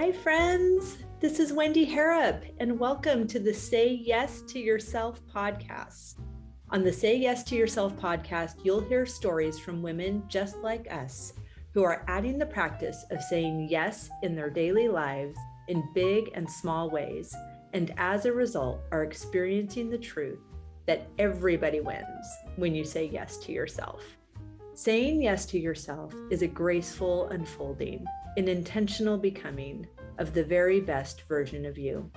Hi, friends. This is Wendy Harrop, and welcome to the Say Yes to Yourself podcast. On the Say Yes to Yourself podcast, you'll hear stories from women just like us who are adding the practice of saying yes in their daily lives in big and small ways, and as a result, are experiencing the truth that everybody wins when you say yes to yourself. Saying yes to yourself is a graceful unfolding, an intentional becoming of the very best version of you.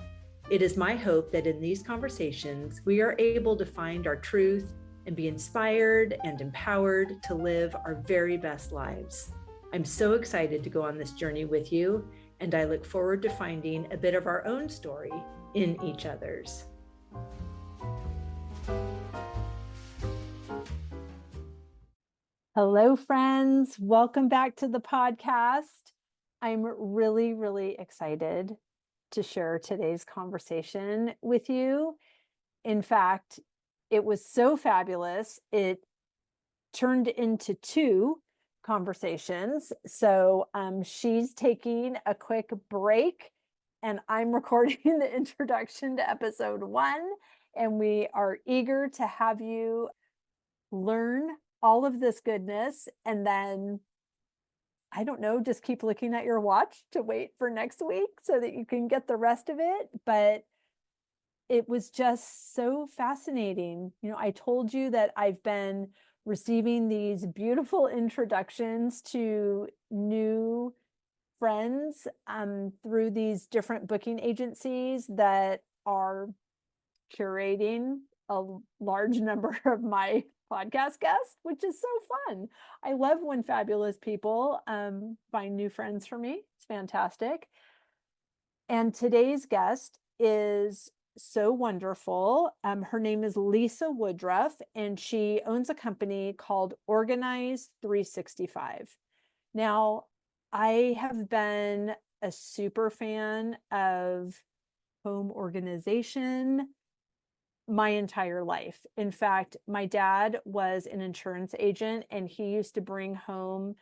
It is my hope that in these conversations, we are able to find our truth and be inspired and empowered to live our very best lives. I'm so excited to go on this journey with you, and I look forward to finding a bit of our own story in each other's. Hello, friends. Welcome back to the podcast. I'm really, really excited to share today's conversation with you. In fact, it was so fabulous. It turned into two conversations. So she's taking a quick break, and I'm recording the introduction to episode 1. And we are eager to have you learn all of this goodness, and then I don't know, just keep looking at your watch to wait for next week so that you can get the rest of it. But it was just so fascinating. You know, I told you that I've been receiving these beautiful introductions to new friends through these different booking agencies that are curating a large number of my podcast guests, which is so fun. I love when fabulous people find new friends for me. It's fantastic. And today's guest is so wonderful. Her name is Lisa Woodruff, and she owns a company called Organize 365. Now, I have been a super fan of home organization my entire life. In fact, my dad was an insurance agent, and he used to bring home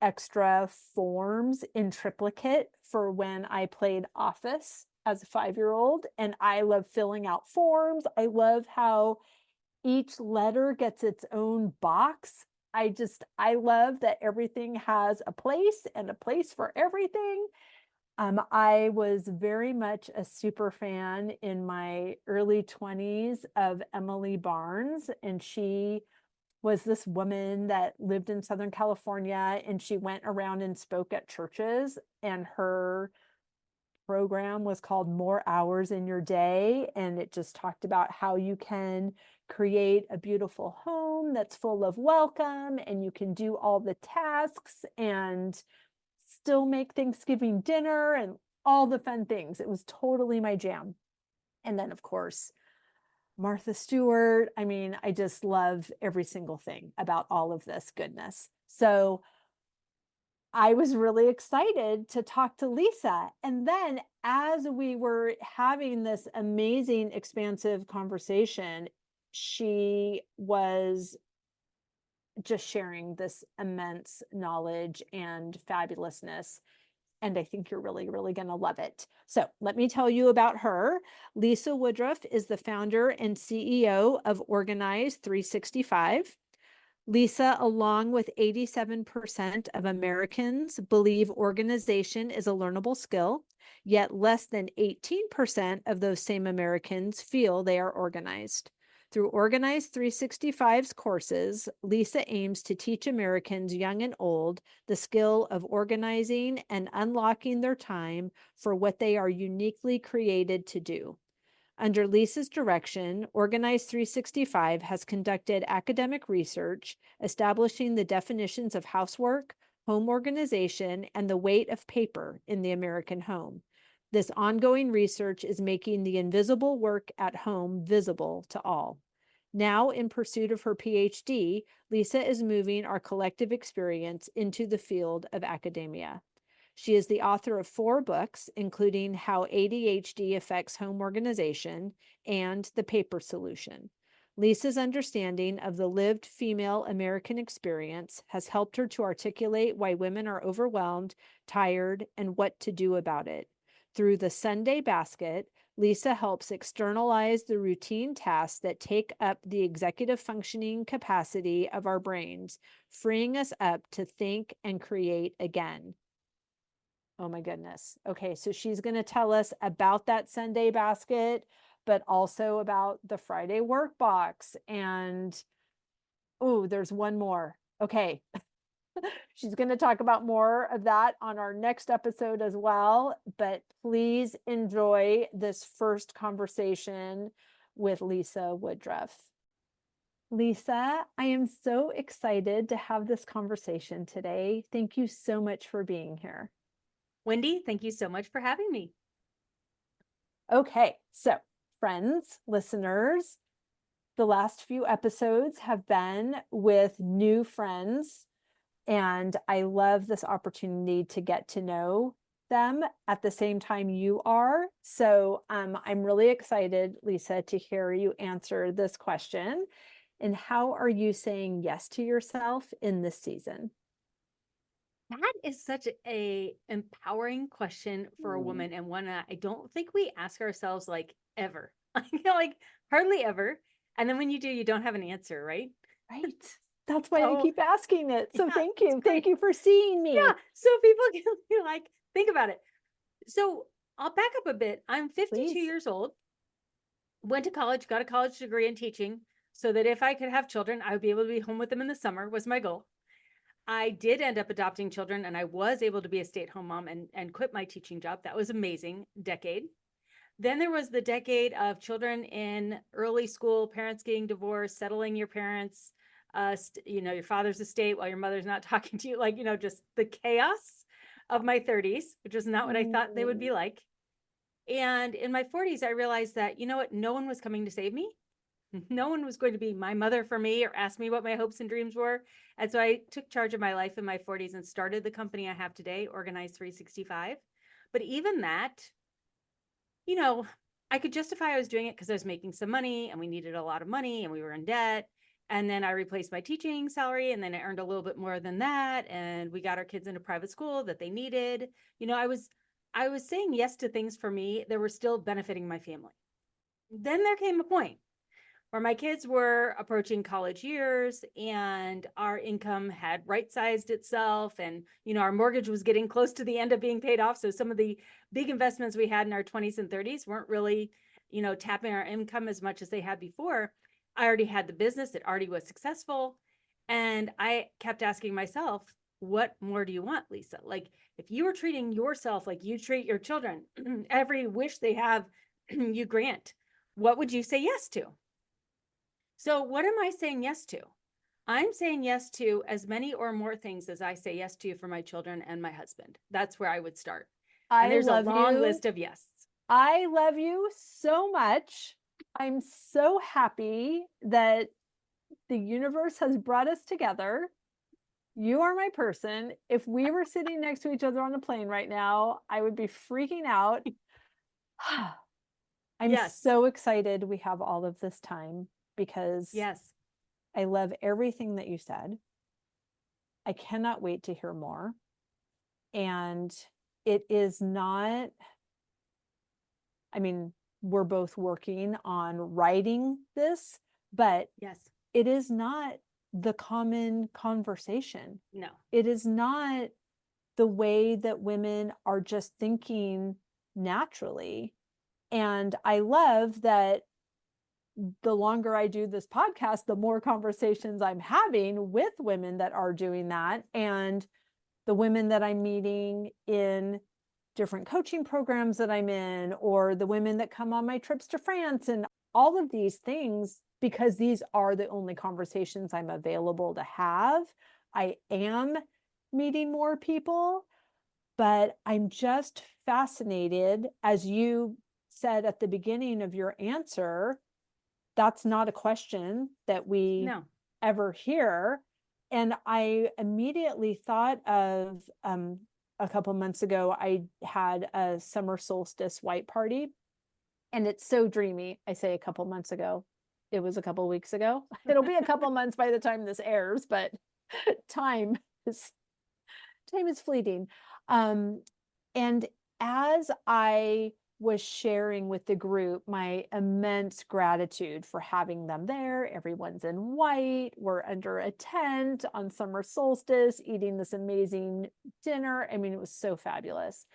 extra forms in triplicate for when I played Office as a 5-year-old. And I love filling out forms. I love how each letter gets its own box. I love that everything has a place and a place for everything. I was very much a super fan in my early 20s of Emily Barnes, and she was this woman that lived in Southern California, and she went around and spoke at churches, and her program was called More Hours in Your Day, and it just talked about how you can create a beautiful home that's full of welcome, and you can do all the tasks and still make Thanksgiving dinner and all the fun things. It was totally my jam. And then, of course, Martha Stewart. I mean, I just love every single thing about all of this goodness. So I was really excited to talk to Lisa. And then as we were having this amazing, expansive conversation, she was just sharing this immense knowledge and fabulousness. And I think you're really, really going to love it. So let me tell you about her. Lisa Woodruff is the founder and CEO of Organize 365. Lisa, along with 87% of Americans, believe organization is a learnable skill, yet less than 18% of those same Americans feel they are organized. Through Organize 365's courses, Lisa aims to teach Americans, young and old, the skill of organizing and unlocking their time for what they are uniquely created to do. Under Lisa's direction, Organize 365 has conducted academic research establishing the definitions of housework, home organization, and the weight of paper in the American home. This ongoing research is making the invisible work at home visible to all. Now, in pursuit of her PhD, Lisa is moving our collective experience into the field of academia. She is the author of 4 books, including How ADHD Affects Home Organization and The Paper Solution. Lisa's understanding of the lived female American experience has helped her to articulate why women are overwhelmed, tired, and what to do about it. Through the Sunday basket, Lisa helps externalize the routine tasks that take up the executive functioning capacity of our brains, freeing us up to think and create again. Oh my goodness. Okay, so she's going to tell us about that Sunday basket, but also about the Friday workbox. And oh, there's one more. Okay. She's going to talk about more of that on our next episode as well. But please enjoy this first conversation with Lisa Woodruff. Lisa, I am so excited to have this conversation today. Thank you so much for being here. Wendy, thank you so much for having me. Okay, so friends, listeners, the last few episodes have been with new friends, and I love this opportunity to get to know them at the same time you are. So I'm really excited, Lisa, to hear you answer this question. And how are you saying yes to yourself in this season? That is such a empowering question for a woman, and one I don't think we ask ourselves like ever. Like hardly ever. And then when you do, you don't have an answer, right? Right. That's why I keep asking it. So yeah, thank you. Thank you for seeing me. Yeah. So people can be like, think about it. So I'll back up a bit. I'm 52 Please. years old, went to college, got a college degree in teaching, so that if I could have children, I would be able to be home with them in the summer, was my goal. I did end up adopting children, and I was able to be a stay-at-home mom and quit my teaching job. That was amazing decade. Then there was the decade of children in early school, parents getting divorced, settling your parents, your father's estate while your mother's not talking to you, just the chaos of my 30s, which was not what I thought they would be like. And in my 40s, I realized that, you know what, no one was coming to save me. No one was going to be my mother for me or ask me what my hopes and dreams were. And so I took charge of my life in my 40s and started the company I have today, Organized 365. But even that, I could justify I was doing it because I was making some money and we needed a lot of money and we were in debt. And then I replaced my teaching salary and then I earned a little bit more than that. And we got our kids into private school that they needed. I was saying yes to things for me that were still benefiting my family. Then there came a point where my kids were approaching college years and our income had right-sized itself, and our mortgage was getting close to the end of being paid off, so some of the big investments we had in our 20s and 30s weren't really tapping our income as much as they had before. I already had the business, it already was successful, and I kept asking myself, what more do you want, Lisa? Like, if you were treating yourself like you treat your children, every wish they have you grant, what would you say yes to? So what am I saying yes to? I'm saying yes to as many or more things as I say yes to for my children and my husband. That's where I would start. And there's a long list of yes. I love you so much. I'm so happy that the universe has brought us together. You are my person. If we were sitting next to each other on a plane right now, I would be freaking out. I'm so excited we have all of this time because I love everything that you said. I cannot wait to hear more. And it is not, I mean, we're both working on writing this, but it is not the common conversation. No. It is not the way that women are just thinking naturally. And I love that the longer I do this podcast, the more conversations I'm having with women that are doing that. And the women that I'm meeting in different coaching programs that I'm in, or the women that come on my trips to France, and all of these things, because these are the only conversations I'm available to have. I am meeting more people, but I'm just fascinated, as you said at the beginning of your answer, that's not a question that we ever hear. And I immediately thought of a couple months ago, I had a summer solstice white party. And it's so dreamy. I say a couple months ago. it was a couple weeks ago. It'll be a couple months by the time this airs, but time is fleeting. And as I was sharing with the group my immense gratitude for having them there, everyone's in white, we're under a tent on summer solstice, eating this amazing dinner. I mean, it was so fabulous.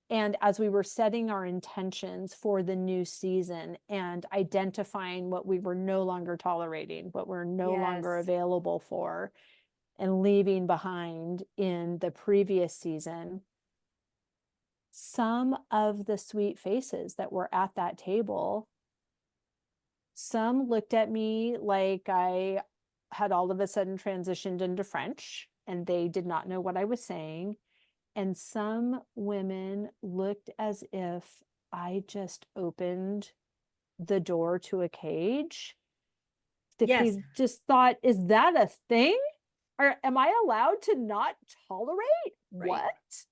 And as we were setting our intentions for the new season and identifying what we were no longer tolerating, what we're no longer Yes. available for, and leaving behind in the previous season, some of the sweet faces that were at that table, some looked at me like I had all of a sudden transitioned into French and they did not know what I was saying. And some women looked as if I just opened the door to a cage. The Yes. cage just thought, is that a thing? Or am I allowed to not tolerate? Right. What?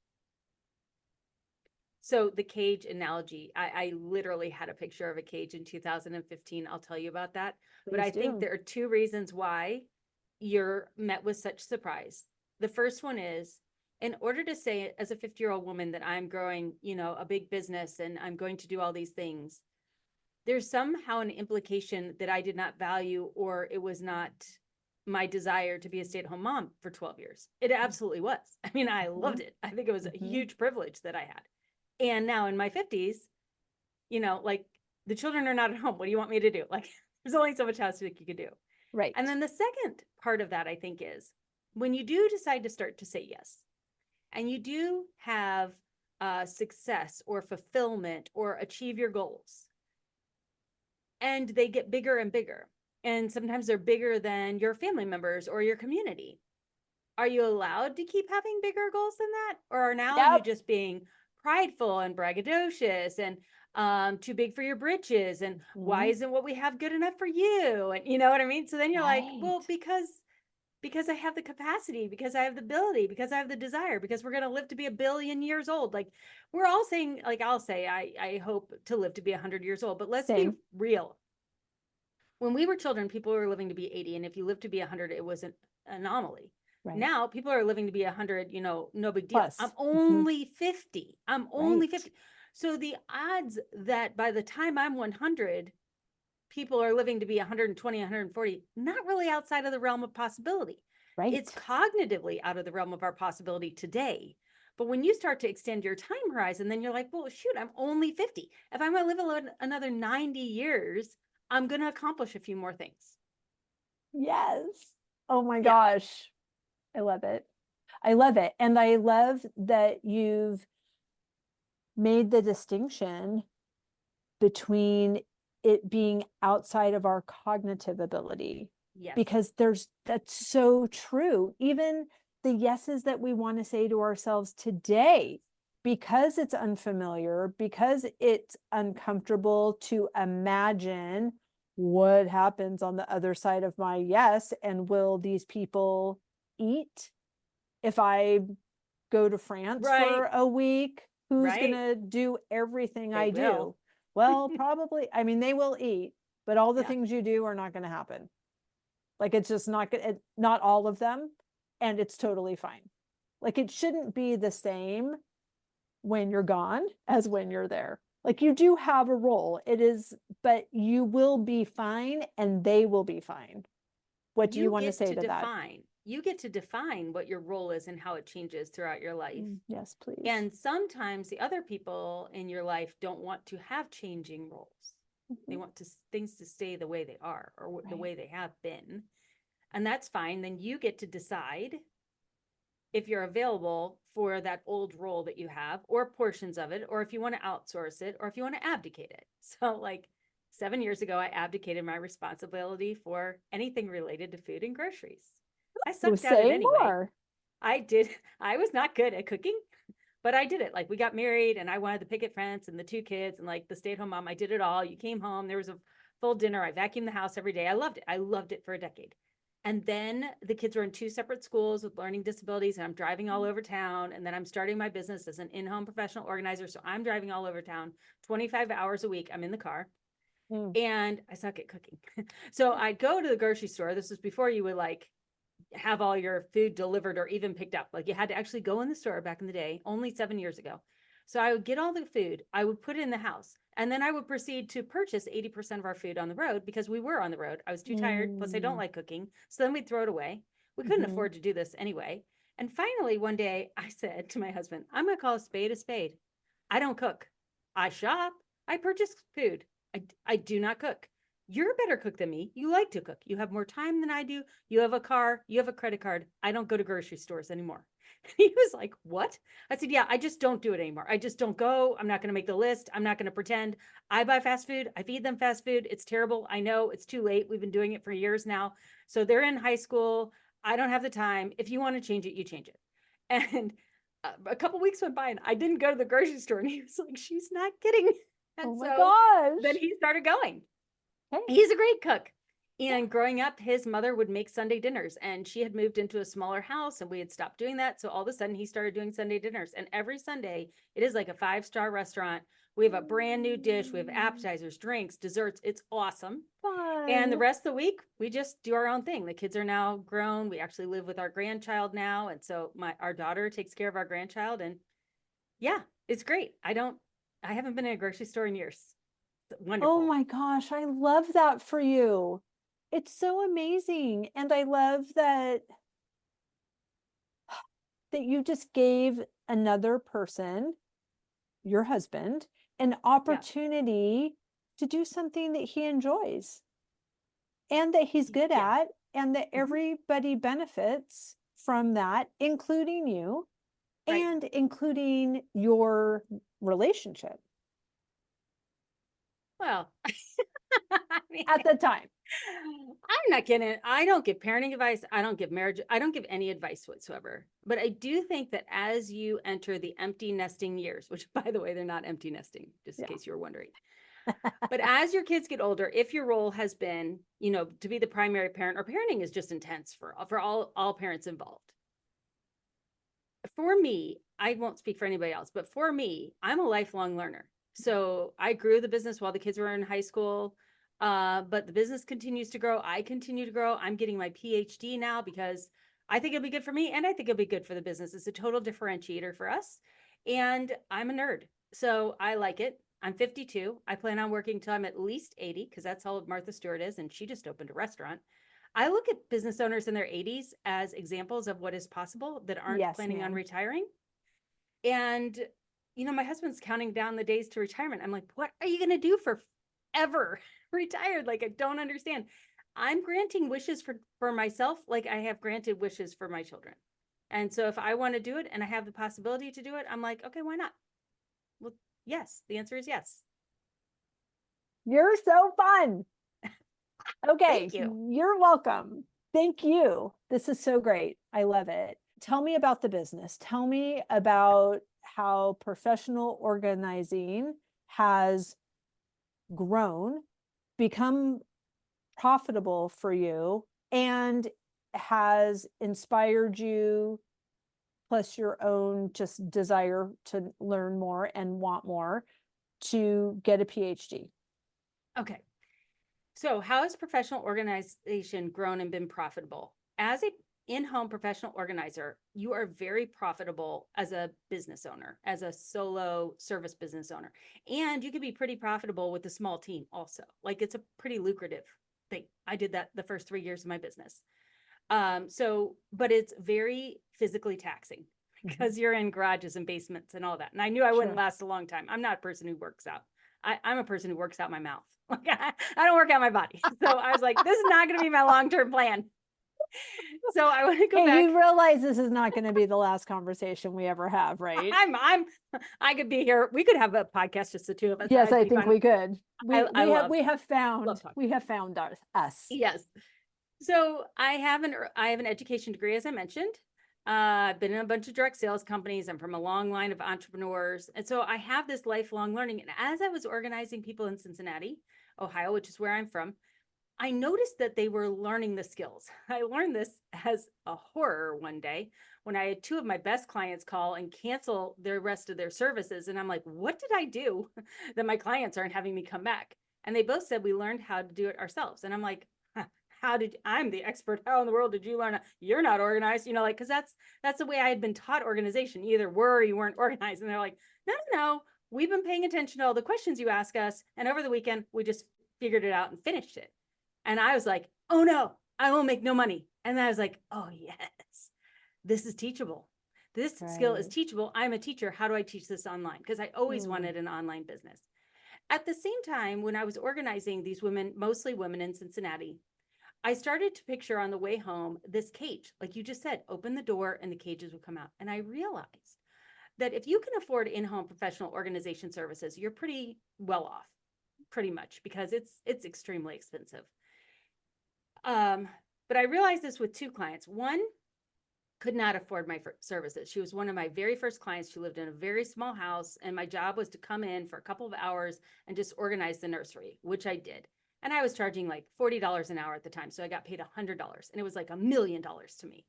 So the cage analogy, I literally had a picture of a cage in 2015. I'll tell you about that. But I think there are two reasons why you're met with such surprise. The first one is, in order to say as a 50-year-old woman that I'm growing, a big business and I'm going to do all these things, there's somehow an implication that I did not value, or it was not my desire to be a stay-at-home mom for 12 years. It absolutely was. I mean, I loved it. I think it was a huge privilege that I had. And now in my 50s, like, the children are not at home. What do you want me to do? Like, there's only so much housework you could do. Right. And then the second part of that, I think, is when you do decide to start to say yes, and you do have success or fulfillment or achieve your goals, and they get bigger and bigger, and sometimes they're bigger than your family members or your community. Are you allowed to keep having bigger goals than that? Or are now you just being prideful and braggadocious and too big for your britches? And why isn't what we have good enough for you? And you know what I mean? So then you're like, well, because I have the capacity, because I have the ability, because I have the desire, because we're going to live to be 1 billion years old. Like, we're all saying, like, I'll say, I hope to live to be 100 years old, but let's be real. When we were children, people were living to be 80. And if you lived to be 100, it was an anomaly. Right. Now people are living to be 100, no big deal. Plus. I'm only 50. I'm only 50. So the odds that by the time I'm 100, people are living to be 120, 140, not really outside of the realm of possibility. Right. It's cognitively out of the realm of our possibility today. But when you start to extend your time horizon, then you're like, well, shoot, I'm only 50. If I'm going to live another 90 years, I'm going to accomplish a few more things. Yes. Oh my gosh. I love it. I love it. And I love that you've made the distinction between it being outside of our cognitive ability. Yes. Because that's so true. Even the yeses that we want to say to ourselves today, because it's unfamiliar, because it's uncomfortable to imagine what happens on the other side of my yes, and will these people eat if I go to France for a week? Who's gonna do everything I do? Well, probably, I mean, they will eat, but all the things you do are not going to happen. Like, it's just not good. Not all of them. And it's totally fine. Like, it shouldn't be the same when you're gone as when you're there. Like, you do have a role. It is, but you will be fine and they will be fine. What do you want to say to that? You get to define what your role is and how it changes throughout your life. Yes, please. And sometimes the other people in your life don't want to have changing roles. They want things to stay the way they are, or the way they have been. And that's fine. Then you get to decide if you're available for that old role that you have, or portions of it, or if you want to outsource it, or if you want to abdicate it. So, like, 7 years ago, I abdicated my responsibility for anything related to food and groceries. I sucked at it anyway. More. I did. I was not good at cooking, but I did it. Like, we got married and I wanted the picket fence and the 2 kids and, like, the stay-at-home mom. I did it all. You came home, there was a full dinner. I vacuumed the house every day. I loved it. I loved it for a decade. And then the kids were in 2 separate schools with learning disabilities, and I'm driving all over town. And then I'm starting my business as an in-home professional organizer. So I'm driving all over town 25 hours a week. I'm in the car. Mm. and I suck at cooking. So I'd go to the grocery store. This was before you would like have all your food delivered or even picked up. Like you had to actually go in the store back in the day, only 7 years ago. So I would get all the food, I would put it in the house, and then I would proceed to purchase 80% of our food on the road because we were on the road. I was too tired. Plus, I don't Mm. like cooking. So then we'd throw it away. We couldn't Mhm. afford to do this anyway. And finally, one day I said to my husband, I'm going to call a spade a spade. I don't cook. I shop. I purchase food. I do not cook. You're a better cook than me. You like to cook. You have more time than I do. You have a car. You have a credit card. I don't go to grocery stores anymore. He was like, what? I said, yeah, I just don't do it anymore. I just don't go. I'm not going to make the list. I'm not going to pretend. I buy fast food. I feed them fast food. It's terrible. I know it's too late. We've been doing it for years now. So they're in high school. I don't have the time. If you want to change it, you change it. And a couple weeks went by and I didn't go to the grocery store. And he was like, she's not kidding. And Oh my so then gosh. he started going. Hey. He's a great cook. Yeah. And growing up, his mother would make Sunday dinners, and she had moved into a smaller house, and we had stopped doing that. So all of a sudden, he started doing Sunday dinners. And every Sunday, it is like a 5-star restaurant. We have a brand new dish. We have appetizers, drinks, desserts. It's awesome. And the Fun. rest of the week, we just do our own thing. The kids are now grown. We actually live with our grandchild now, and so our daughter takes care of our grandchild. And yeah, it's great. I haven't been in a grocery store in years. It's Oh wonderful. my gosh, I love that for you. It's so amazing. And I love that you just gave another person, your husband, an Yeah. opportunity to do something that he enjoys and that he's good Yeah. at, and that Mhm. everybody benefits from that, including you Right. and including your relationship Well, I mean, at the time. I'm not getting it. I don't give parenting advice. I don't give marriage. I don't give any advice whatsoever. But I do think that as you enter the empty nesting years, which by the way, they're not empty nesting, just in Yeah. case you were wondering. But as your kids get older, if your role has been, to be the primary parent, or parenting is just intense for all parents involved. For me, I won't speak for anybody else, but for me, I'm a lifelong learner. So I grew the business while the kids were in high school. But the business continues to grow. I continue to grow. I'm getting my PhD now because I think it'll be good for me and I think it'll be good for the business. It's a total differentiator for us. And I'm a nerd. So I like it. I'm 52. I plan on working till I'm at least 80 because that's how old Martha Stewart is. And she just opened a restaurant. I look at business owners in their 80s as examples of what is possible that aren't Yes, planning on ma'am. retiring. And, my husband's counting down the days to retirement. I'm like, what are you going to do for ever retired? Like, I don't understand. I'm granting wishes for myself, like I have granted wishes for my children. And so if I want to do it and I have the possibility to do it, I'm like, okay, why not? Well, yes, the answer is yes. You're so fun. Okay, Thank you. you're welcome. Thank you. This is so great. I love it. Tell me about the business. Tell me about how professional organizing has grown, become profitable for you, and has inspired you, plus your own just desire to learn more and want more, to get a PhD. Okay. So, how has professional organization grown and been profitable? As a in-home professional organizer, you are very profitable as a business owner, as a solo service business owner. And you can be pretty profitable with a small team also. Like it's a pretty lucrative thing. I did that the first 3 years of my business. But it's very physically taxing because you're in garages and basements and all that. And I knew I wouldn't Sure. last a long time. I'm not a person who works out. I'm a person who works out my mouth. Like I don't work out my body. So I was like, this is not going to be my long-term plan. So I want to go Hey, back. you realize this is not going to be the last conversation we ever have, right? I could be here. We could have a podcast, just the two of us. Yes, I'd I be think fine. we could. I love We have love found talking. us. Yes. So I have an education degree, as I mentioned. I've been in a bunch of direct sales companies. I'm from a long line of entrepreneurs. And so I have this lifelong learning. And as I was organizing people in Cincinnati, Ohio, which is where I'm from, I noticed that they were learning the skills. I learned this as a horror one day when I had two of my best clients call and cancel the rest of their services. And I'm like, what did I do that my clients aren't having me come back? And they both said we learned how to do it ourselves. And I'm like, huh, I'm the expert. How in the world did you learn? You're not organized, like, because that's the way I had been taught organization. You either were or you weren't organized. And they're like, no, we've been paying attention to all the questions you ask us. And over the weekend, we just figured it out and finished it. And I was like, oh no, I will make no money. And then I was like, oh yes, this is teachable. This skill is teachable. I'm a teacher. How do I teach this online? Because I always wanted an online business. At the same time, when I was organizing these women, mostly women in Cincinnati, I started to picture on the way home this cage. Like you just said, open the door and the cages would come out. And I realized that if you can afford in-home professional organization services, you're pretty well off, pretty much, because it's extremely expensive. But I realized this with two clients. One could not afford my services. She was one of my very first clients. She lived in a very small house, and my job was to come in for a couple of hours and just organize the nursery, which I did. And I was charging like $40 an hour at the time. So I got paid $100, and it was like $1 million to me.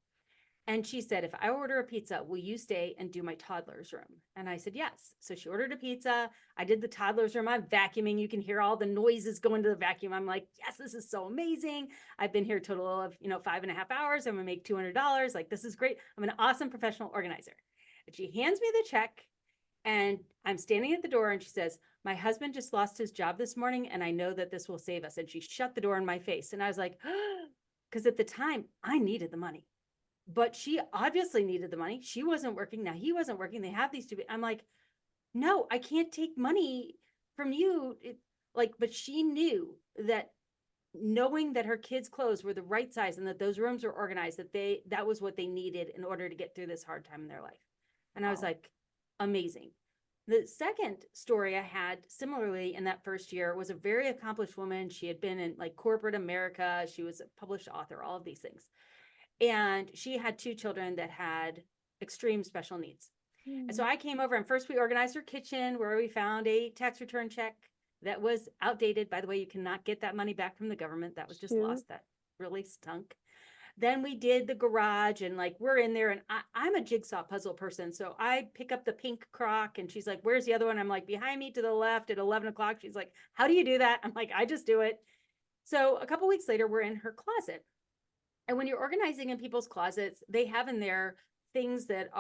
And she said, if I order a pizza, will you stay and do my toddler's room? And I said, yes. So she ordered a pizza. I did the toddler's room. I'm vacuuming. You can hear all the noises going to the vacuum. I'm like, yes, this is so amazing. I've been here a total of, 5.5 hours. I'm going to make $200. Like, this is great. I'm an awesome professional organizer. And she hands me the check, and I'm standing at the door, and she says, my husband just lost his job this morning, and I know that this will save us. And she shut the door in my face. And I was like, because at the time I needed the money. But she obviously needed the money. She wasn't working. Now he wasn't working. They have these two. I'm like, no, I can't take money from you. But she knew that, knowing that her kids' clothes were the right size and that those rooms were organized, that was what they needed in order to get through this hard time in their life. And I was like, amazing. The second story I had similarly in that first year was a very accomplished woman. She had been in like corporate America. She was a published author, all of these things. And she had two children that had extreme special needs. And so I came over, and first we organized her kitchen, where we found a tax return check that was outdated. By the way, you cannot get that money back from the government. That was just lost. That really stunk. Then we did the garage, and like we're in there, and I'm a jigsaw puzzle person. So I pick up the pink crock, and she's like, where's the other one? I'm like, behind me to the left at 11 o'clock. She's like, how do you do that? I'm like, I just do it. So a couple weeks later, we're in her closet. And when you're organizing in people's closets, they have in there things that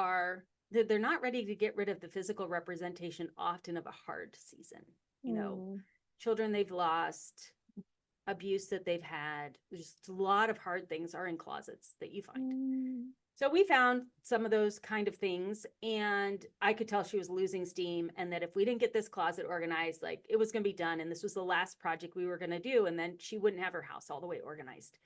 they're not ready to get rid of the physical representation often of a hard season. Children they've lost, abuse that they've had. Just a lot of hard things are in closets that you find. So we found some of those kind of things, and I could tell she was losing steam, and that if we didn't get this closet organized, like it was going to be done. And this was the last project we were going to do. And then she wouldn't have her house all the way organized.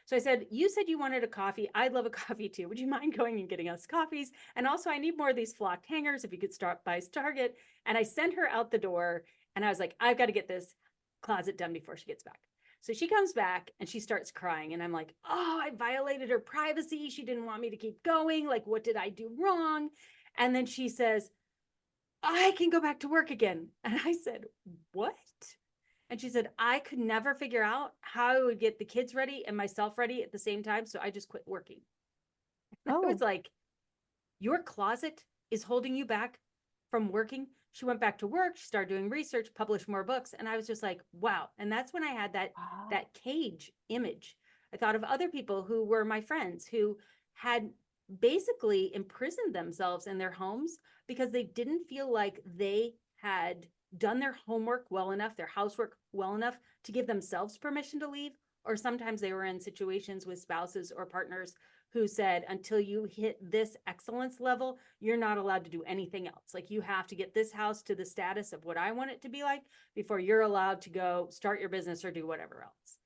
So I said, you said you wanted a coffee. I'd love a coffee too. Would you mind going and getting us coffees? And also I need more of these flocked hangers if you could start by Target. And I sent her out the door, and I was like, I've got to get this closet done before she gets back. So she comes back and she starts crying. And I'm like, oh, I violated her privacy. She didn't want me to keep going. Like, what did I do wrong? And then she says, I can go back to work again. And I said, what? And she said, I could never figure out how I would get the kids ready and myself ready at the same time. So I just quit working. I was like, your closet is holding you back from working? She went back to work. She started doing research, published more books. And I was just like, wow. And that's when I had that cage image. I thought of other people who were my friends who had basically imprisoned themselves in their homes because they didn't feel like they had done their homework well enough, their housework well enough to give themselves permission to leave. Or sometimes they were in situations with spouses or partners who said, until you hit this excellence level, you're not allowed to do anything else. Like, you have to get this house to the status of what I want it to be like before you're allowed to go start your business or do whatever else.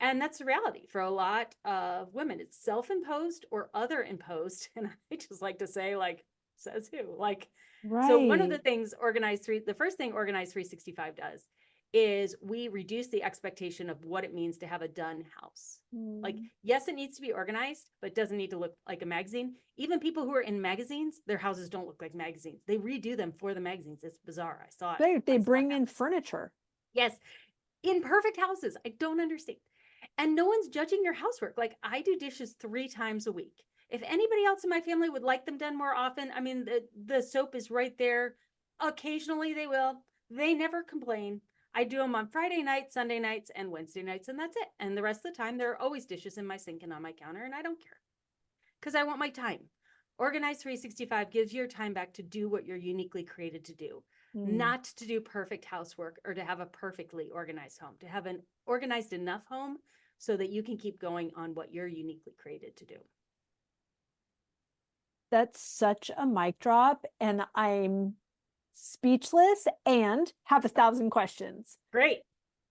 And that's the reality for a lot of women. It's self-imposed or other imposed. And I just like to say, like, says who? Like, so one of the things the first thing Organize 365 does is we reduce the expectation of what it means to have a done house. Like, yes, it needs to be organized, but it doesn't need to look like a magazine. Even people who are in magazines, their houses don't look like magazines. They redo them for the magazines. It's bizarre. I saw it. They bring in furniture. Yes. In perfect houses. I don't understand. And no one's judging your housework. Like, I do dishes 3 times a week. If anybody else in my family would like them done more often, I mean, the soap is right there. Occasionally they will. They never complain. I do them on Friday nights, Sunday nights, and Wednesday nights, and that's it. And the rest of the time, there are always dishes in my sink and on my counter, and I don't care because I want my time. Organized 365 gives your time back to do what you're uniquely created to do, not to do perfect housework or to have a perfectly organized home, to have an organized enough home so that you can keep going on what you're uniquely created to do. That's such a mic drop, and I'm speechless and have 1,000 questions. Great.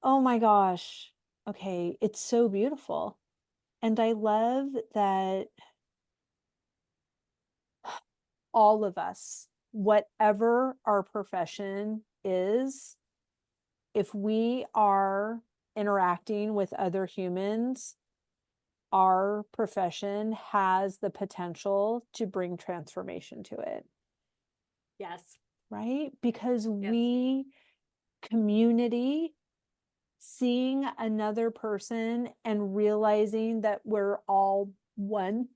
Oh my gosh. Okay, it's so beautiful. And I love that all of us, whatever our profession is, if we are interacting with other humans, our profession has the potential to bring transformation to it. Yes. Right? Because Yes. we, community, seeing another person and realizing that we're all one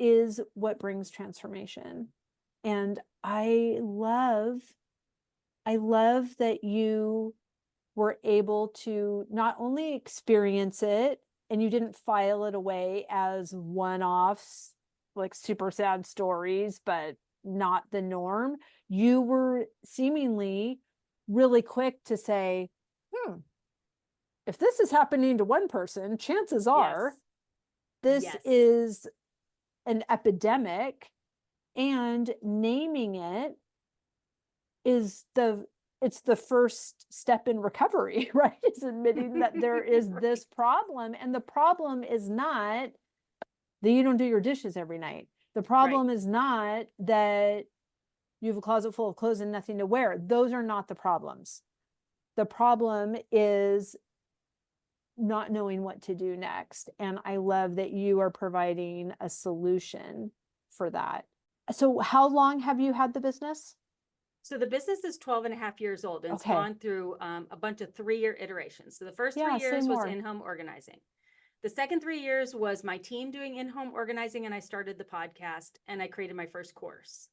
is what brings transformation. And I love that you were able to not only experience it and you didn't file it away as one-offs, like super sad stories, but not the norm. You were seemingly really quick to say, if this is happening to one person, chances are this is an epidemic, and naming it is it's the first step in recovery, right? It's admitting that there is this problem, and the problem is not that you don't do your dishes every night. The problem is not that you have a closet full of clothes and nothing to wear. Those are not the problems. The problem is not knowing what to do next. And I love that you are providing a solution for that. So how long have you had the business? So the business is 12 and a half years old, and it's gone through a bunch of 3-year iterations. So the first 3 years was in-home organizing. The second 3 years was my team doing in-home organizing, and I started the podcast and I created my first course.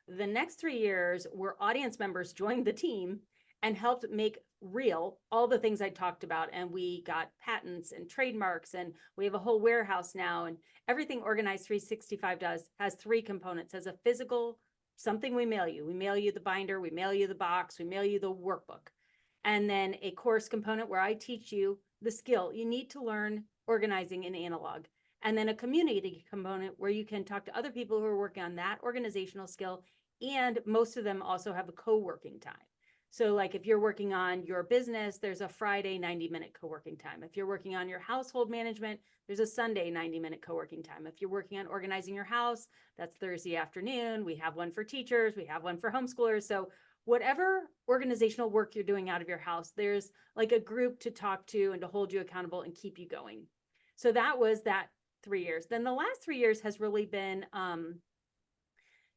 The next 3 years were audience members joined the team and helped make real all the things I talked about. And we got patents and trademarks, and we have a whole warehouse now. And everything Organized 365 does has 3 components: as a physical, something we mail you. We mail you the binder, we mail you the box, we mail you the workbook. And then a course component where I teach you the skill you need to learn organizing in analog. And then a community component where you can talk to other people who are working on that organizational skill. And most of them also have a co-working time. So like if you're working on your business, there's a Friday 90-minute co-working time. If you're working on your household management, there's a Sunday 90-minute co-working time. If you're working on organizing your house, that's Thursday afternoon. We have one for teachers. We have one for homeschoolers. So whatever organizational work you're doing out of your house, there's like a group to talk to and to hold you accountable and keep you going. So that was that 3 years. Then the last 3 years has really been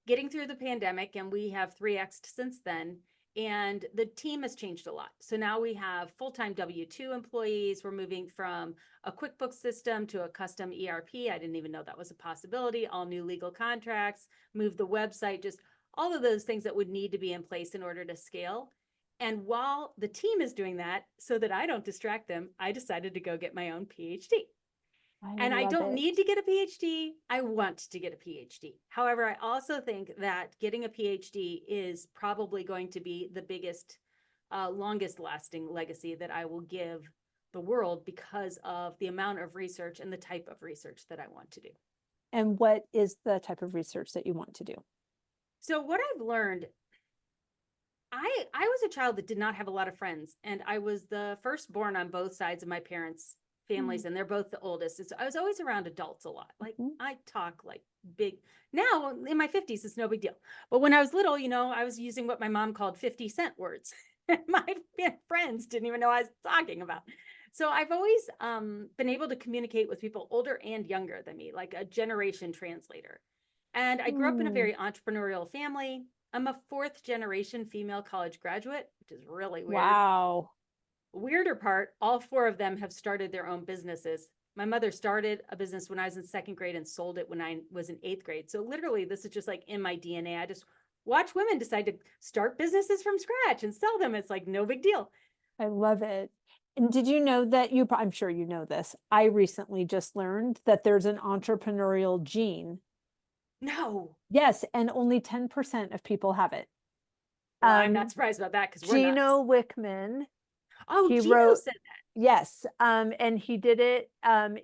getting through the pandemic, and we have 3x'd since then. And the team has changed a lot. So now we have full-time W-2 employees. We're moving from a QuickBooks system to a custom ERP. I didn't even know that was a possibility. All new legal contracts, move the website, just all of those things that would need to be in place in order to scale. And while the team is doing that, so that I don't distract them, I decided to go get my own PhD. And I don't need to get a PhD. I want to get a PhD. However, I also think that getting a PhD is probably going to be the biggest, longest lasting legacy that I will give the world because of the amount of research and the type of research that I want to do. And what is the type of research that you want to do? So what I've learned, I was a child that did not have a lot of friends, and I was the firstborn on both sides of my parents' families, and they're both the oldest. So I was always around adults a lot. Like I talk like big. Now in my 50s, it's no big deal. But when I was little, I was using what my mom called 50-cent words. My friends didn't even know I was talking about. So I've always been able to communicate with people older and younger than me, like a generation translator. And I grew up in a very entrepreneurial family. I'm a 4th generation female college graduate, which is really weird. Wow. Weirder part, all 4 of them have started their own businesses. My mother started a business when I was in 2nd grade and sold it when I was in 8th grade. So literally, this is just like in my DNA. I just watch women decide to start businesses from scratch and sell them. It's like no big deal. I love it. And did you know that I'm sure you know this. I recently just learned that there's an entrepreneurial gene. No. Yes, and only 10% of people have it. Well, I'm not surprised about that because we're not. Gino Wickman, Oh, he Gino wrote, said that. yes, and he did it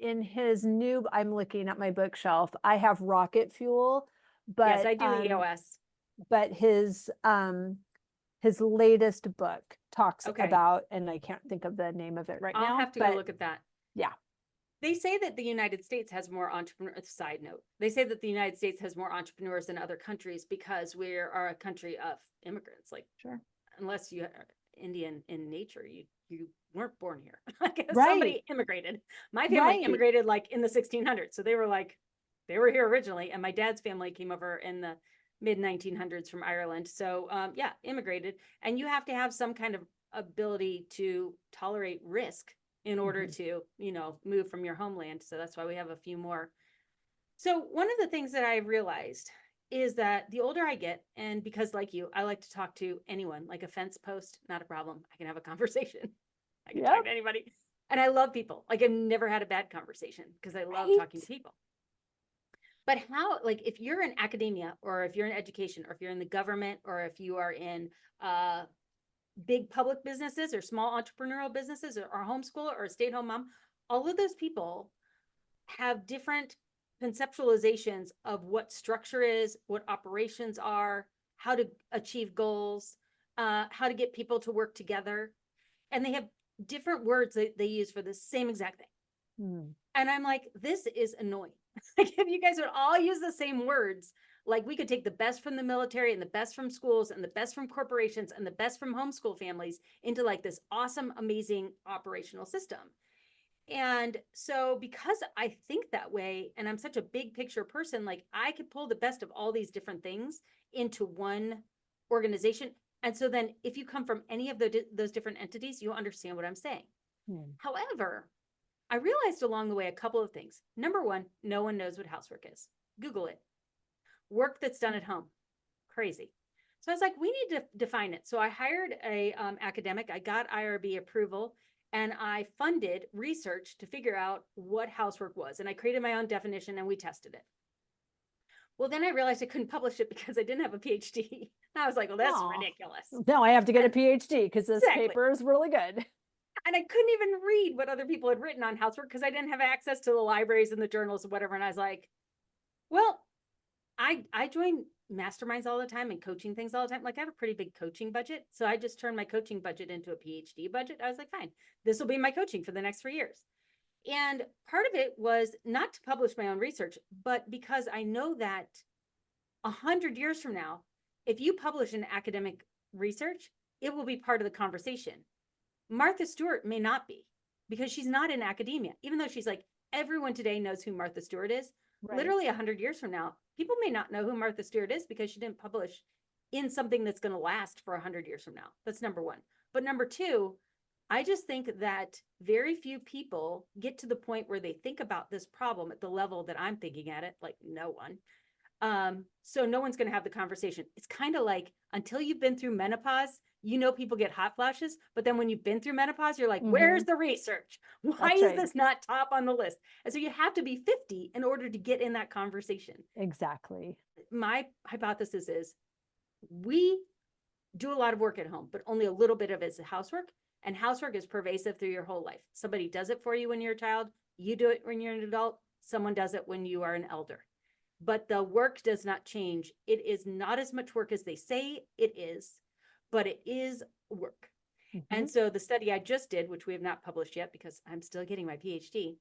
in his new, I'm looking at my bookshelf. I have Rocket Fuel, Yes, but I do EOS. but his latest book talks Okay. about, and I can't think of the name of it right now. I'll have to go look at that. Yeah. They say that the United States has more entrepreneurs. Side note, they say that the United States has more entrepreneurs than other countries because we are a country of immigrants. Like, Sure. Unless you are Indian in nature, you weren't born here. Like Right. somebody immigrated. My family immigrated like in the 1600s, so they were here originally, and my dad's family came over in the mid 1900s from Ireland. So yeah, immigrated, and you have to have some kind of ability to tolerate risk in order to, move from your homeland. So that's why we have a few more. So one of the things that I realized is that the older I get, and because like you, I like to talk to anyone, like a fence post, not a problem. I can have a conversation. I can talk to anybody. And I love people. Like I've never had a bad conversation because I love talking to people. But how, like if you're in academia, or if you're in education, or if you're in the government, or if you are in big public businesses or small entrepreneurial businesses, or homeschool, or a stay-at-home mom, all of those people have different conceptualizations of what structure is, what operations are, how to achieve goals, how to get people to work together. And they have different words that they use for the same exact thing. And I'm like, this is annoying. Like if you guys would all use the same words, like we could take the best from the military and the best from schools and the best from corporations and the best from homeschool families into like this awesome, amazing operational system. And so because I think that way, and I'm such a big picture person, like I could pull the best of all these different things into one organization. And so then if you come from any of those different entities, you'll understand what I'm saying. However, I realized along the way a couple of things. Number one, no one knows what housework is. Google it. Work that's done at home. Crazy. So I was like, we need to define it. So I hired a academic. I got IRB approval, and I funded research to figure out what housework was. And I created my own definition and we tested it. Well, then I realized I couldn't publish it because I didn't have a PhD. I was like, well, that's ridiculous. No, I have to get a PhD because this paper is really good. And I couldn't even read what other people had written on housework because I didn't have access to the libraries and the journals and whatever. And I was like, well, I join masterminds all the time and coaching things all the time. Like I have a pretty big coaching budget. So I just turned my coaching budget into a PhD budget. I was like, fine, this will be my coaching for the next 3 years. And part of it was not to publish my own research, but because I know that 100 years from now, if you publish an academic research, it will be part of the conversation. Martha Stewart may not be, because she's not in academia, even though she's like, everyone today knows who Martha Stewart is. Literally 100 years from now, people may not know who Martha Stewart is because she didn't publish in something that's going to last for 100 years from now. That's number one. But number two, I just think that very few people get to the point where they think about this problem at the level that I'm thinking at it, like no one. So no one's going to have the conversation. It's kind of like until you've been through menopause, people get hot flashes, but then when you've been through menopause, you're like, where's the research? Why is this not top on the list? And so you have to be 50 in order to get in that conversation. Exactly. My hypothesis is we do a lot of work at home, but only a little bit of it is housework. And housework is pervasive through your whole life. Somebody does it for you when you're a child. You do it when you're an adult. Someone does it when you are an elder. But the work does not change. It is not as much work as they say it is, but it is work. And so the study I just did, which we have not published yet because I'm still getting my PhD,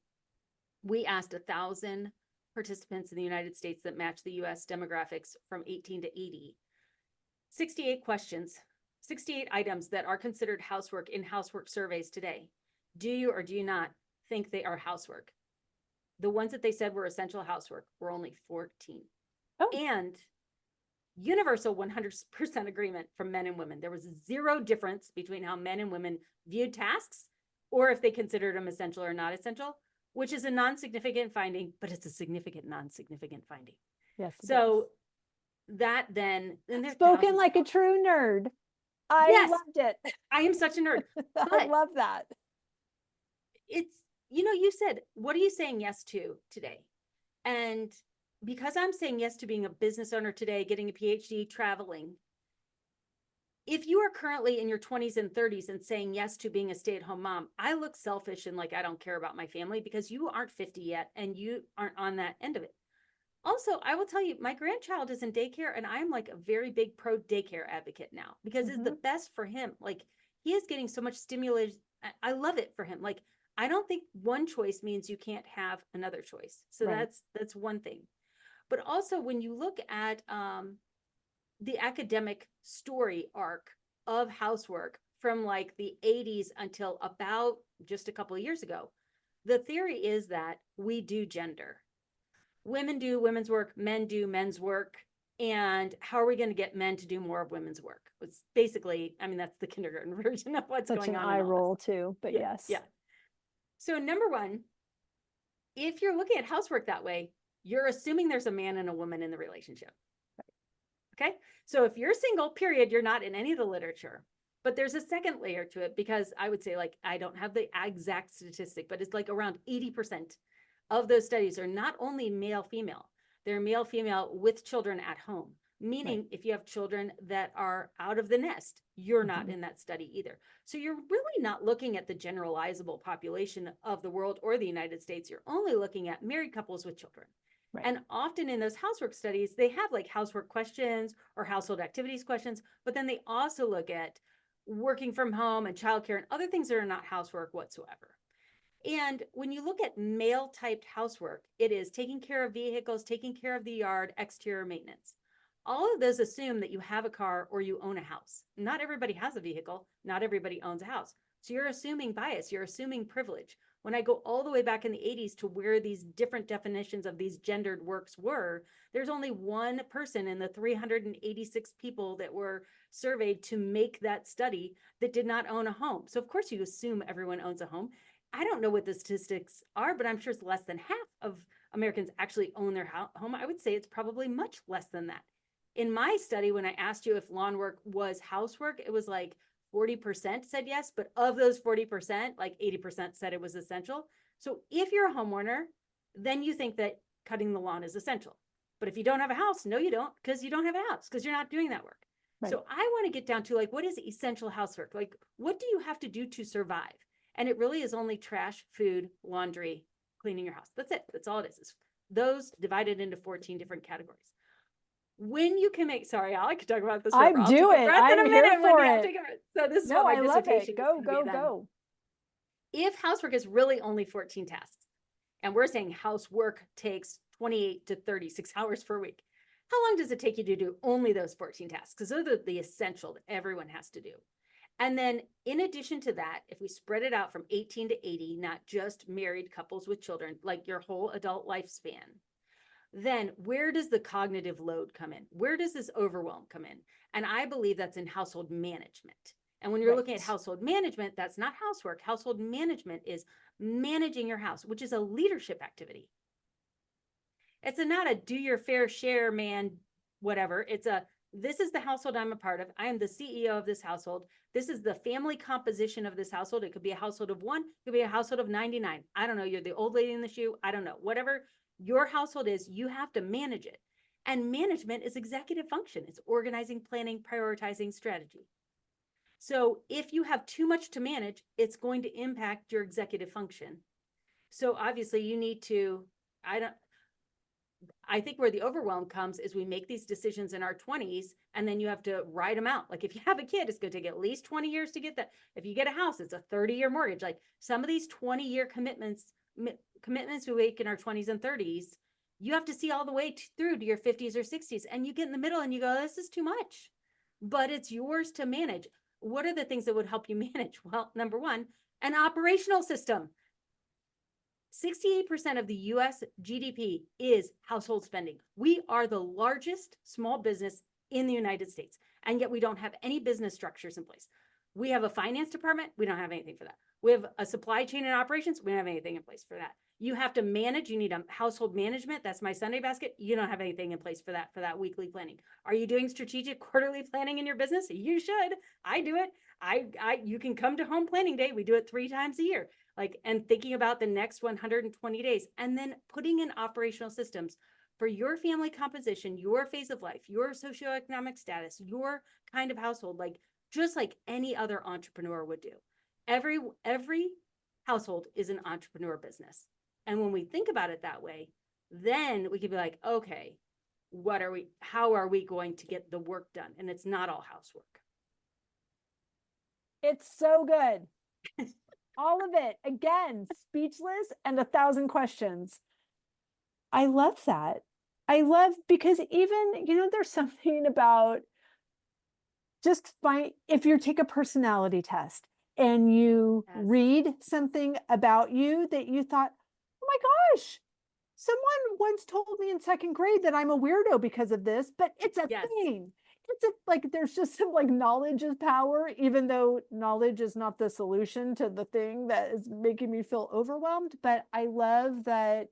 we asked 1,000 participants in the United States that match the US demographics from 18 to 80, 68 questions, 68 items that are considered housework in housework surveys today. Do you or do you not think they are housework? The ones that they said were essential housework were only 14. And universal 100% agreement from men and women. There was zero difference between how men and women viewed tasks or if they considered them essential or not essential, which is a non-significant finding, but it's a significant non-significant finding. Yes. So then there's Spoken thousands. like a true nerd. I Yes, loved it. I am such a nerd. I But love that. it's, you said, what are you saying yes to today? And because I'm saying yes to being a business owner today, getting a PhD, traveling, if you are currently in your 20s and 30s and saying yes to being a stay-at-home mom, I look selfish and like I don't care about my family because you aren't 50 yet and you aren't on that end of it. Also, I will tell you, my grandchild is in daycare and I'm like a very big pro daycare advocate now because it's the best for him. Like he is getting so much stimulation. I love it for him. Like I don't think one choice means you can't have another choice. So Right. that's one thing. But also when you look at the academic story arc of housework from like the 80s until about just a couple of years ago, the theory is that we do gender. Women do women's work, men do men's work. And how are we going to get men to do more of women's work? It's basically, I mean, that's the kindergarten version of what's Such going an on eye in all roll this. too, but Yeah, yes. yeah. So number one, if you're looking at housework that way, you're assuming there's a man and a woman in the relationship. Okay. So if you're single, period, you're not in any of the literature. But there's a second layer to it because I would say, like, I don't have the exact statistic, but it's like around 80% of those studies are not only male, female, they're male, female with children at home. Meaning, if you have children that are out of the nest, you're not in that study either. So you're really not looking at the generalizable population of the world or the United States. You're only looking at married couples with children. Right. And often in those housework studies, they have like housework questions or household activities questions, but then they also look at working from home and childcare and other things that are not housework whatsoever. And when you look at male typed housework, it is taking care of vehicles, taking care of the yard, exterior maintenance. All of those assume that you have a car or you own a house. Not everybody has a vehicle. Not everybody owns a house. So you're assuming bias, you're assuming privilege. When I go all the way back in the 80s to where these different definitions of these gendered works were, there's only one person in the 386 people that were surveyed to make that study that did not own a home. So of course you assume everyone owns a home. I don't know what the statistics are, but I'm sure it's less than half of Americans actually own their home. I would say it's probably much less than that. In my study, when I asked you if lawn work was housework, it was like 40% said yes, but of those 40%, like 80% said it was essential. So if you're a homeowner, then you think that cutting the lawn is essential. But if you don't have a house, no, you don't, because you don't have a house, because you're not doing that work. Right. So I want to get down to like, what is essential housework? Like, what do you have to do to survive? And it really is only trash, food, laundry, cleaning your house. That's it. That's all it is. It's those divided into 14 different categories. When you can make, sorry, I could talk about this forever. I'll take a breath in a minute, Wendy. I'll take a breath. So this is what my dissertation is going to be then. If housework is really only 14 tasks, and we're saying housework takes 28 to 36 hours per week, how long does it take you to do only those 14 tasks? Because those are the essential that everyone has to do. And then in addition to that, if we spread it out from 18 to 80, not just married couples with children, like your whole adult lifespan, then where does the cognitive load come in? Where does this overwhelm come in? And I believe that's in household management. And when you're looking at household management, that's not housework. Household management is managing your house, which is a leadership activity. It's not a do your fair share, man, whatever. It's a, this is the household I'm a part of. I am the CEO of this household. This is the family composition of this household. It could be a household of 1, it could be a household of 99. I don't know. You're the old lady in the shoe. I don't know. Whatever your household is, you have to manage it. And management is executive function. It's organizing, planning, prioritizing, strategy. So if you have too much to manage, it's going to impact your executive function. So obviously you need to, I think where the overwhelm comes is we make these decisions in our 20s and then you have to ride them out. Like if you have a kid, it's going to take at least 20 years to get that. If you get a house, it's a 30-year mortgage. Like some of these 20-year commitments we make in our 20s and 30s, you have to see all the way through to your 50s or 60s. And you get in the middle and you go, this is too much, but it's yours to manage. What are the things that would help you manage? Well, number one, an operational system. 68% of the US GDP is household spending. We are the largest small business in the United States, and yet we don't have any business structures in place. We have a finance department. We don't have anything for that. We have a supply chain and operations. We don't have anything in place for that. You have to manage, you need a household management. That's my Sunday basket. You don't have anything in place for that weekly planning. Are you doing strategic quarterly planning in your business? You should. I do it. You can come to home planning day. We do it 3 times a year. Like, and thinking about the next 120 days, and then putting in operational systems for your family composition, your phase of life, your socioeconomic status, your kind of household, like just like any other entrepreneur would do. Every household is an entrepreneur business. And when we think about it that way, then we could be like, okay, how are we going to get the work done? And it's not all housework. It's so good. All of it. Again, speechless and 1,000 questions. I love that. I love, because even, there's something about just if you take a personality test and you read something about you that you thought, oh my gosh, someone once told me in 2nd grade that I'm a weirdo because of this, but it's a thing. It's like, there's just some like knowledge is power, even though knowledge is not the solution to the thing that is making me feel overwhelmed. But I love that.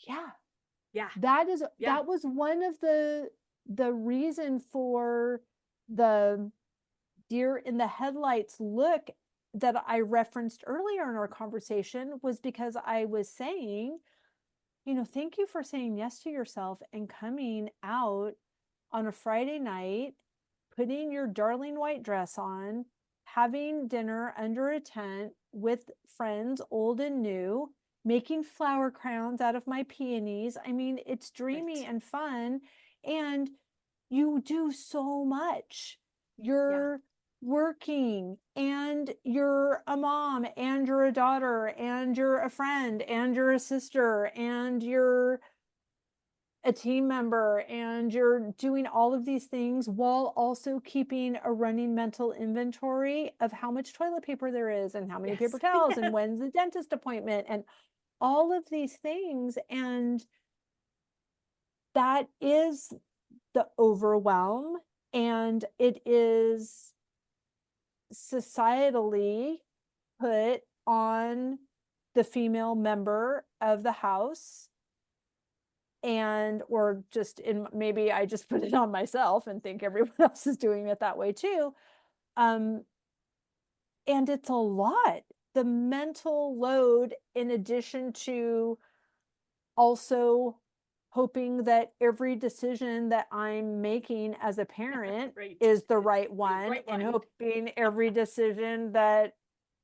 Yeah. That was one of the reason for the deer in the headlights look that I referenced earlier in our conversation, was because I was saying, thank you for saying yes to yourself and coming out on a Friday night, putting your darling white dress on, having dinner under a tent with friends, old and new, making flower crowns out of my peonies. I mean, it's dreamy and fun. And you do so much. You're working, and you're a mom, and you're a daughter, and you're a friend, and you're a sister, and you're a team member, and you're doing all of these things while also keeping a running mental inventory of how much toilet paper there is, and how many paper towels, and when's the dentist appointment, and all of these things. And that is the overwhelm, and it is societally put on the female member of the house, and or just maybe I just put it on myself and think everyone else is doing it that way too. And it's a lot, the mental load, in addition to also hoping that every decision that I'm making as a parent is the right one, and hoping every decision that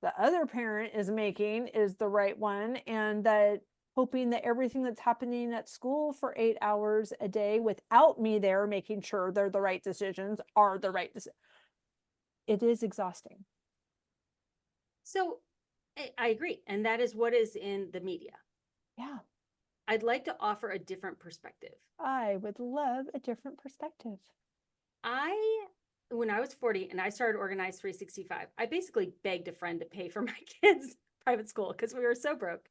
the other parent is making is the right one, and that hoping that everything that's happening at school for 8 hours a day without me there making sure they're the right decisions are the right decisions. It is exhausting. So I agree. And that is what is in the media. Yeah. I'd like to offer a different perspective. I would love a different perspective. When I was 40 and I started Organize 365, I basically begged a friend to pay for my kids' private school because we were so broke.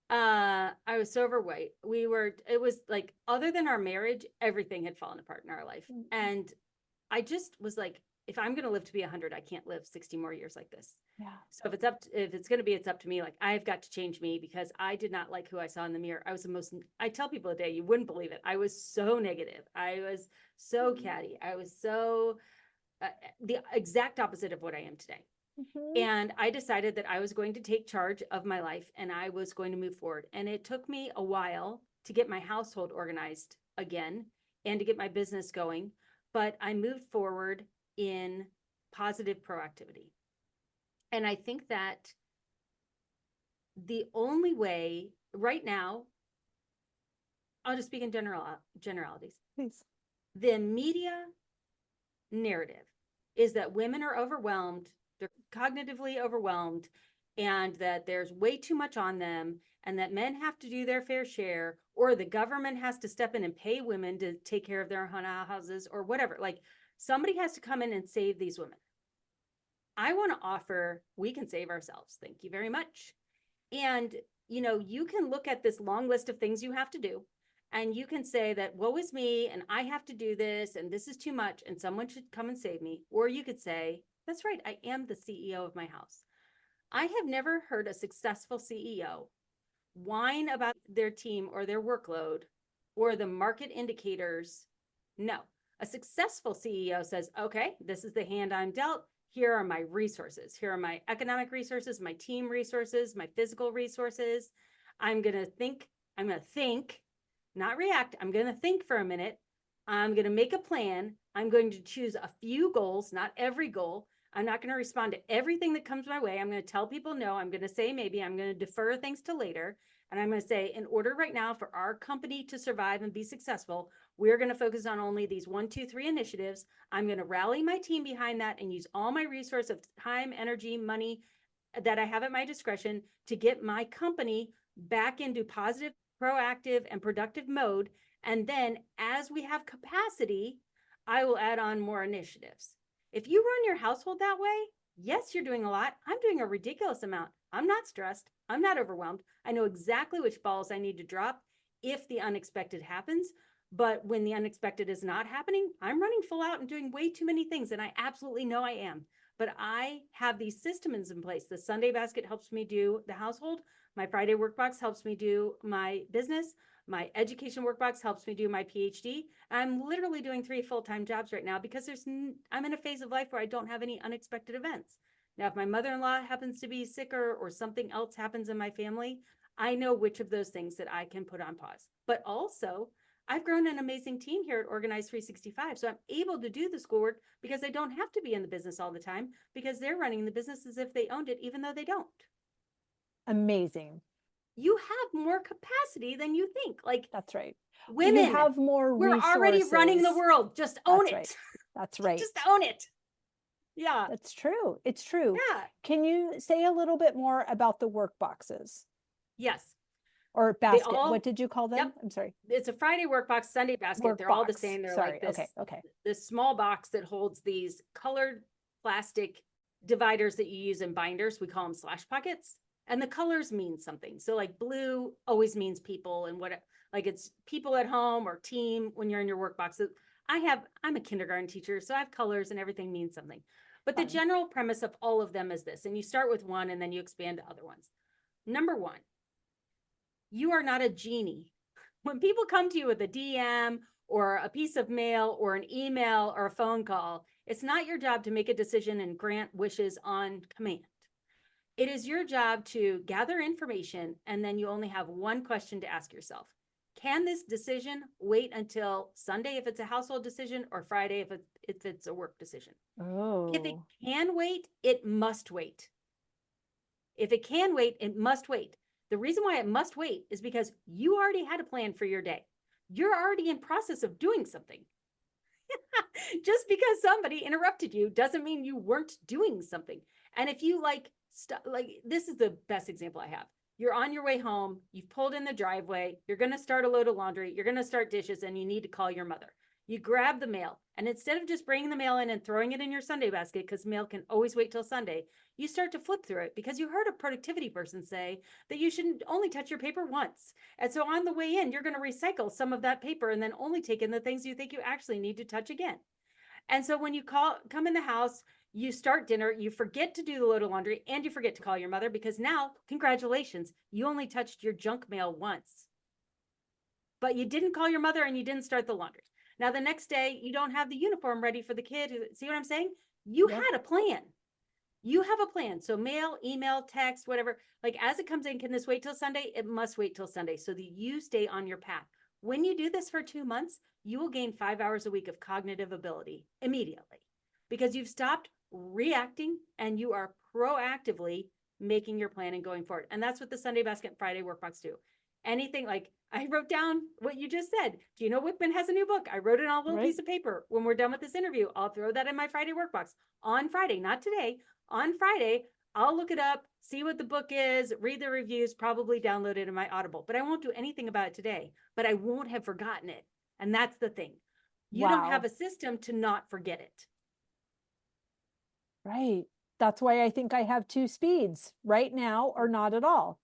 I was so overweight. It was like, other than our marriage, everything had fallen apart in our life. Mm-hmm. And I just was like, if I'm going to live to be 100, I can't live 60 more years like this. Yeah. So if it's going to be, it's up to me. Like, I've got to change me, because I did not like who I saw in the mirror. I tell people today, you wouldn't believe it. I was so negative. I was so catty. I was so the exact opposite of what I am today. Mm-hmm. And I decided that I was going to take charge of my life, and I was going to move forward. And it took me a while to get my household organized again and to get my business going. But I moved forward in positive proactivity. And I think that the only way right now, I'll just speak in generalities. Please. The media narrative is that women are overwhelmed, they're cognitively overwhelmed, and that there's way too much on them, and that men have to do their fair share, or the government has to step in and pay women to take care of their houses, or whatever. Like, somebody has to come in and save these women. I want to offer, we can save ourselves. Thank you very much. And, you can look at this long list of things you have to do, and you can say that, woe is me, and I have to do this, and this is too much, and someone should come and save me. Or you could say, that's right, I am the CEO of my house. I have never heard a successful CEO whine about their team or their workload or the market indicators. No, a successful CEO says, okay, this is the hand I'm dealt. Here are my resources. Here are my economic resources, my team resources, my physical resources. I'm going to think, not react. I'm going to think for a minute. I'm going to make a plan. I'm going to choose a few goals, not every goal. I'm not going to respond to everything that comes my way. I'm going to tell people no. I'm going to say maybe. I'm going to defer things to later. And I'm going to say, in order right now for our company to survive and be successful, we're going to focus on only these 1, 2, 3 initiatives. I'm going to rally my team behind that and use all my resource of time, energy, money that I have at my discretion to get my company back into positive, proactive, and productive mode. And then as we have capacity, I will add on more initiatives. If you run your household that way, yes, you're doing a lot. I'm doing a ridiculous amount. I'm not stressed. I'm not overwhelmed. I know exactly which balls I need to drop if the unexpected happens. But when the unexpected is not happening, I'm running full out and doing way too many things. And I absolutely know I am. But I have these systems in place. The Sunday basket helps me do the household. My Friday workbox helps me do my business. My education workbox helps me do my PhD. I'm literally doing 3 full-time jobs right now because I'm in a phase of life where I don't have any unexpected events. Now, if my mother-in-law happens to be sicker or something else happens in my family, I know which of those things that I can put on pause. But also, I've grown an amazing team here at Organize 365. So I'm able to do the schoolwork because I don't have to be in the business all the time because they're running the business as if they owned it, even though they don't. Amazing. You have more capacity than you think. Like, that's right. Women, you have more we're resources. already running the world. Just own That's it. Right. That's right. Just own it. Yeah. That's true. It's true. Yeah. Can you say a little bit more about the work boxes? Yes. Or basket. What did you call them? Yep. I'm sorry. It's a Friday work box, Sunday basket. They're all the same. They're like this, this small box that holds these colored plastic dividers that you use in binders. We call them slash pockets. And the colors mean something. So like blue always means people, and what, like it's people at home or team when you're in your work box. I'm a kindergarten teacher, so I have colors and everything means something. But the general premise of all of them is this, and you start with one and then you expand to other ones. Number one, you are not a genie. When people come to you with a DM or a piece of mail or an email or a phone call, it's not your job to make a decision and grant wishes on command. It is your job to gather information, and then you only have one question to ask yourself. Can this decision wait until Sunday if it's a household decision, or Friday if it's a work decision? Oh. If it can wait, it must wait. If it can wait, it must wait. The reason why it must wait is because you already had a plan for your day. You're already in process of doing something. Just because somebody interrupted you doesn't mean you weren't doing something. And if you this is the best example I have. You're on your way home, you've pulled in the driveway, you're going to start a load of laundry, you're going to start dishes, and you need to call your mother. You grab the mail, and instead of just bringing the mail in and throwing it in your Sunday basket, because mail can always wait till Sunday, you start to flip through it because you heard a productivity person say that you shouldn't only touch your paper once. And so on the way in, you're going to recycle some of that paper and then only take in the things you think you actually need to touch again. And so when you come in the house, you start dinner, you forget to do the load of laundry, and you forget to call your mother, because now, congratulations, you only touched your junk mail once. But you didn't call your mother and you didn't start the laundry. Now, the next day, you don't have the uniform ready for the kid. See what I'm saying? You had a plan. You have a plan. So mail, email, text, whatever, like as it comes in, can this wait till Sunday? It must wait till Sunday so that you stay on your path. When you do this for 2 months, you will gain 5 hours a week of cognitive ability immediately, because you've stopped reacting and you are proactively making your plan and going forward. And that's what the Sunday basket Friday workbox do. Anything, like I wrote down what you just said. Gino Wickman has a new book. I wrote it on a little piece of paper. When we're done with this interview, I'll throw that in my Friday workbox on Friday, not today. On Friday, I'll look it up, see what the book is, read the reviews, probably download it in my Audible, but I won't do anything about it today, but I won't have forgotten it. And that's the thing. You don't have a system to not forget it. Right. That's why I think I have 2 speeds, right now or not at all.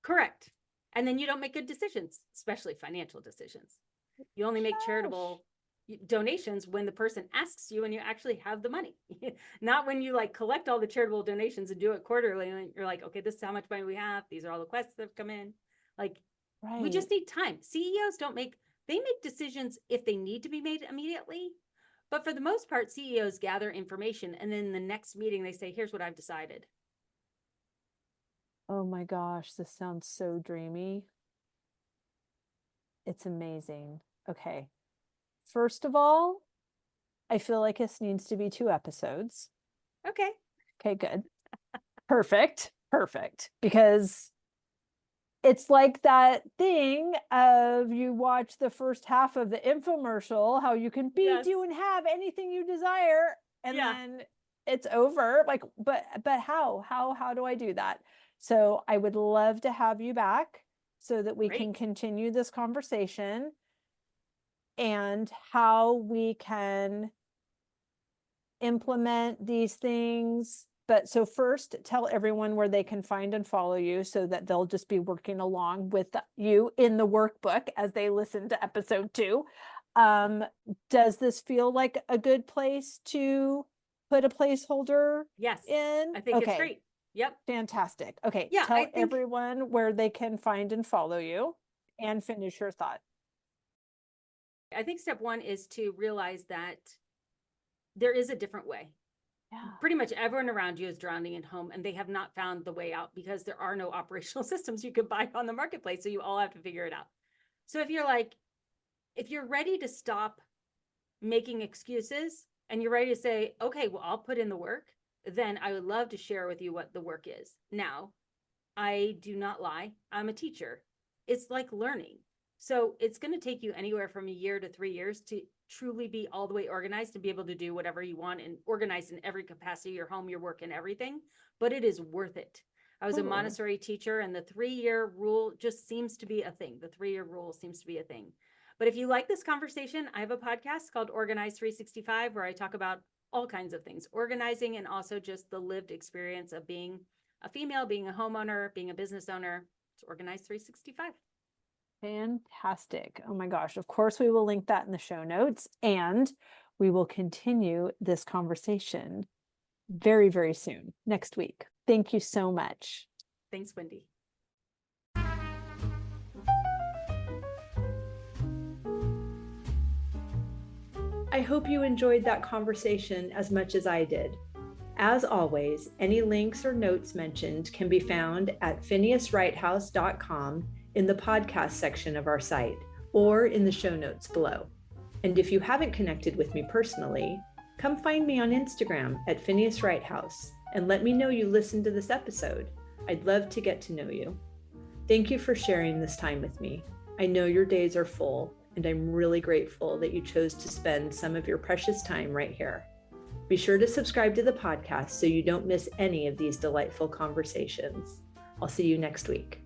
Correct. And then you don't make good decisions, especially financial decisions. You only make charitable donations when the person asks you and you actually have the money. Not when you like collect all the charitable donations and do it quarterly and you're like, okay, this is how much money we have. These are all the quests that have come in. Like, Right. we just need time. CEOs they make decisions if they need to be made immediately. But for the most part, CEOs gather information and then the next meeting they say, here's what I've decided. Oh my gosh, this sounds so dreamy. It's amazing. Okay. First of all, I feel like this needs to be 2 episodes. Okay. Okay, good. Perfect. Perfect. Because it's like that thing of you watch the first half of the infomercial, how you can be, Yes. do, and have anything you desire, and Yeah. then it's over. Like, but how do I do that? So I would love to have you back so that we can Great. continue this conversation and how we can implement these things. But so first, tell everyone where they can find and follow you so that they'll just be working along with you in the workbook as they listen to episode 2. Does this feel like a good place to put a placeholder Yes. in? I think it's great. Yep. Fantastic. Okay. Yeah, Tell I think everyone where they can find and follow you and finish your thought. step 1 is to realize that there is a different way. Yeah. Pretty much everyone around you is drowning in home and they have not found the way out because there are no operational systems you could buy on the marketplace. So you all have to figure it out. So if you're ready to stop making excuses and you're ready to say, okay, well, I'll put in the work, then I would love to share with you what the work is. Now, I do not lie. I'm a teacher. It's like learning. So it's going to take you anywhere from a year to 3 years to truly be all the way organized and be able to do whatever you want and organized in every capacity, your home, your work, and everything. But it is worth it. I was a Montessori teacher and the 3-year rule just seems to be a thing. The 3-year rule seems to be a thing. But if you like this conversation, I have a podcast called Organize 365 where I talk about all kinds of things, organizing and also just the lived experience of being a female, being a homeowner, being a business owner. It's Organize 365. Fantastic. Oh my gosh. Of course, we will link that in the show notes and we will continue this conversation very, very soon, next week. Thank you so much. Thanks, Wendy. I hope you enjoyed that conversation as much as I did. As always, any links or notes mentioned can be found at phineaswrighthouse.com in the podcast section of our site or in the show notes below. And if you haven't connected with me personally, come find me on Instagram at Phineas Wrighthouse and let me know you listened to this episode. I'd love to get to know you. Thank you for sharing this time with me. I know your days are full, and I'm really grateful that you chose to spend some of your precious time right here. Be sure to subscribe to the podcast so you don't miss any of these delightful conversations. I'll see you next week.